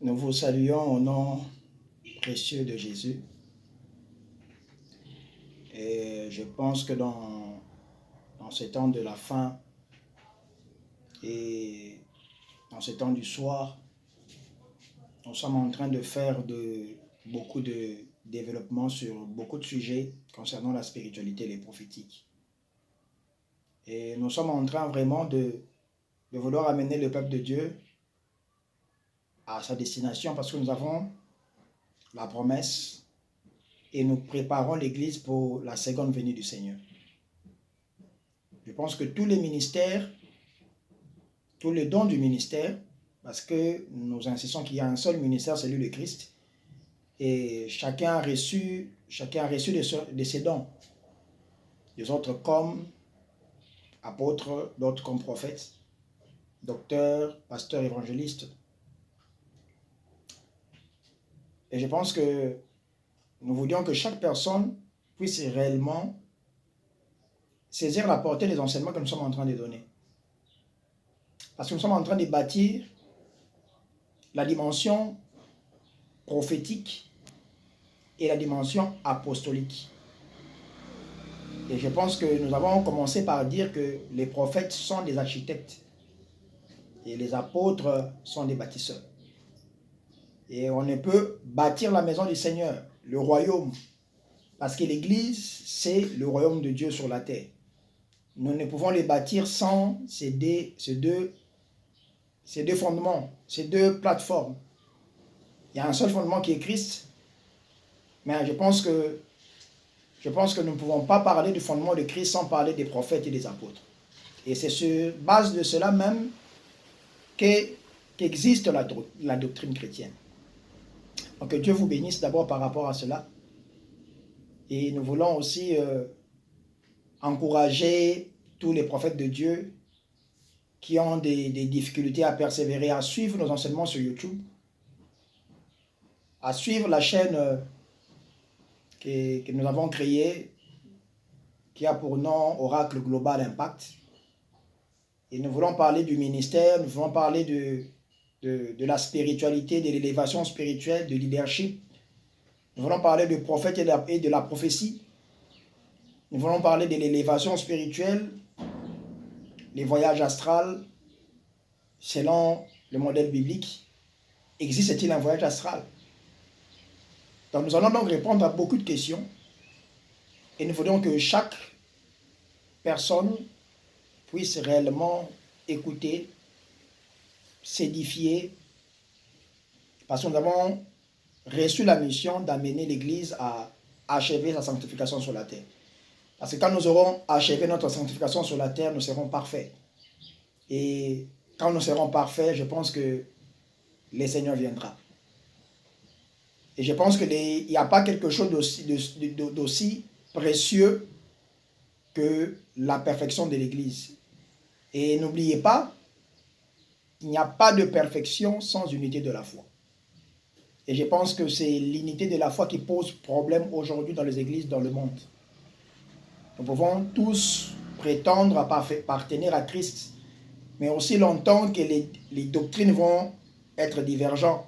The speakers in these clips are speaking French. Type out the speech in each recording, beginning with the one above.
Nous vous saluons au nom précieux de Jésus. Et je pense que dans ces temps de la fin et dans ces temps du soir, nous sommes en train de faire beaucoup de développement sur beaucoup de sujets concernant la spiritualité et les prophétiques. Et nous sommes en train vraiment de vouloir amener le peuple de Dieu à sa destination parce que nous avons la promesse et nous préparons l'Église pour la seconde venue du Seigneur. Je pense que tous les ministères, tous les dons du ministère, parce que nous insistons qu'il y a un seul ministère, celui de Christ, et chacun a reçu de ses dons. Les autres comme apôtres, d'autres comme prophètes, docteurs, pasteurs, évangélistes. Et je pense que nous voulions que chaque personne puisse réellement saisir la portée des enseignements que nous sommes en train de donner. Parce que nous sommes en train de bâtir la dimension prophétique et la dimension apostolique. Et je pense que nous avons commencé par dire que les prophètes sont des architectes et les apôtres sont des bâtisseurs. Et on ne peut bâtir la maison du Seigneur, le royaume, parce que l'Église, c'est le royaume de Dieu sur la terre. Nous ne pouvons les bâtir sans ces deux fondements, ces deux plateformes. Il y a un seul fondement qui est Christ, mais je pense que nous ne pouvons pas parler du fondement de Christ sans parler des prophètes et des apôtres. Et c'est sur base de cela même qu'existe la doctrine chrétienne. Donc que Dieu vous bénisse d'abord par rapport à cela. Et nous voulons aussi encourager tous les prophètes de Dieu qui ont des difficultés à persévérer, à suivre nos enseignements sur YouTube, à suivre la chaîne que nous avons créée, qui a pour nom Oracle Global Impact. Et nous voulons parler du ministère, nous voulons parler de la spiritualité, de l'élévation spirituelle, de leadership. Nous voulons parler du prophète et de la prophétie. Nous voulons parler de l'élévation spirituelle, les voyages astrales, selon le modèle biblique. Existe-t-il un voyage astral? Donc nous allons donc répondre à beaucoup de questions. Et nous voulons que chaque personne puisse réellement écouter, s'édifier, parce que nous avons reçu la mission d'amener l'Église à achever sa sanctification sur la terre. Parce que quand nous aurons achevé notre sanctification sur la terre, nous serons parfaits. Et quand nous serons parfaits, je pense que le Seigneur viendra. Et je pense qu'il n'y a pas quelque chose d'aussi précieux que la perfection de l'Église. Et n'oubliez pas, il n'y a pas de perfection sans unité de la foi. Et je pense que c'est l'unité de la foi qui pose problème aujourd'hui dans les églises dans le monde. Nous pouvons tous prétendre à appartenir à Christ, mais aussi longtemps que les doctrines vont être divergentes,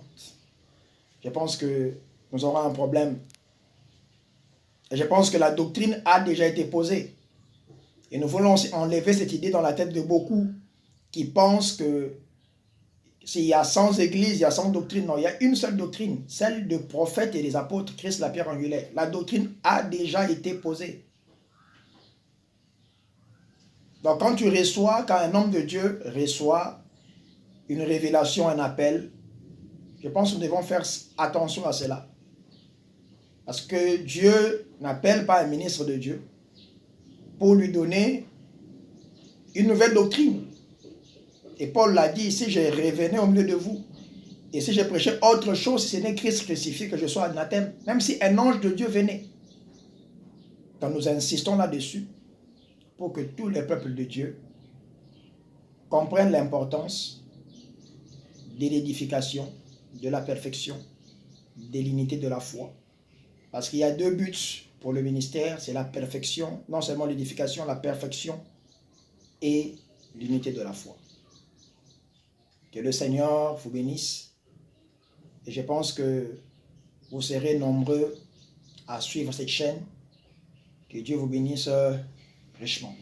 je pense que nous aurons un problème. Et je pense que la doctrine a déjà été posée. Et nous voulons enlever cette idée dans la tête de beaucoup qui pensent que s'il y a 100 églises, il y a 100 doctrines. Non, il y a une seule doctrine, celle des prophètes et des apôtres, Christ la pierre angulaire. La doctrine a déjà été posée. Donc quand un homme de Dieu reçoit une révélation, un appel, je pense que nous devons faire attention à cela. Parce que Dieu n'appelle pas un ministre de Dieu pour lui donner une nouvelle doctrine. Et Paul l'a dit, si je revenais au milieu de vous, et si je prêchais autre chose, si ce n'est Christ crucifié, que je sois anathème, même si un ange de Dieu venait. Donc nous insistons là-dessus pour que tous les peuples de Dieu comprennent l'importance de l'édification, de la perfection, de l'unité de la foi. Parce qu'il y a deux buts pour le ministère, c'est la perfection, non seulement l'édification, la perfection et l'unité de la foi. Que le Seigneur vous bénisse Et je pense que vous serez nombreux à suivre cette chaîne. Que Dieu vous bénisse richement.